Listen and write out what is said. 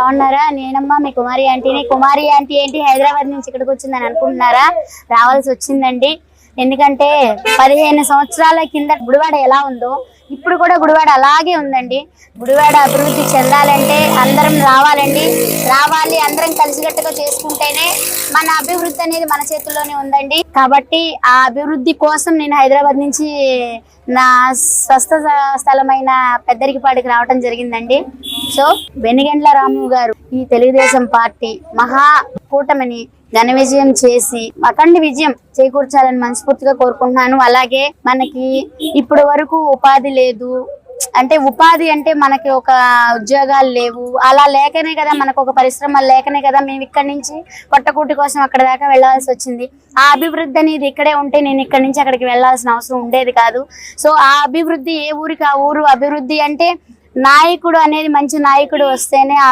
బాగున్నారా? నేనమ్మా మీ కుమారి ఆంటీని. కుమారి ఆంటీ ఏంటి హైదరాబాద్ నుంచి ఇక్కడికి వచ్చిందని అనుకుంటున్నారా? రావాల్సి వచ్చిందండి. ఎందుకంటే 15 సంవత్సరాల కింద గుడివాడ ఎలా ఉందో ఇప్పుడు కూడా గుడివాడ అలాగే ఉందండి. గుడివాడ అభివృద్ధి చెందాలంటే అందరం రావాలండి. రావాలి, అందరం కలిసికట్టుగా చేసుకుంటేనే మన అభివృద్ధి అనేది మన చేతుల్లోనే ఉందండి. కాబట్టి ఆ అభివృద్ధి కోసం నేను హైదరాబాద్ నుంచి నా స్వస్థ స్థలమైన పెద్దరికపాడికి రావడం జరిగిందండి. సో వెనిగండ్ల రాము గారు ఈ తెలుగుదేశం పార్టీ మహా కూటమిని ఘన విజయం చేసి అఖండ విజయం చేకూర్చాలని మనస్ఫూర్తిగా కోరుకుంటున్నాను. అలాగే మనకి ఇప్పుడు వరకు ఉపాధి లేదు, అంటే ఉపాధి అంటే మనకి ఒక ఉద్యోగాలు లేవు, అలా లేకనే కదా మనకు ఒక పరిశ్రమలు లేకనే కదా మేము ఇక్కడి నుంచి పొట్టకూటి కోసం అక్కడ దాకా వెళ్లాల్సి వచ్చింది. ఆ అభివృద్ధి అనేది ఇక్కడే ఉంటే నేను ఇక్కడి నుంచి అక్కడికి వెళ్లాల్సిన అవసరం ఉండేది కాదు. సో ఆ అభివృద్ధి ఏ ఊరికి ఆ ఊరు అభివృద్ధి అంటే నాయకుడు అనేది మంచి నాయకుడు వస్తేనే ఆ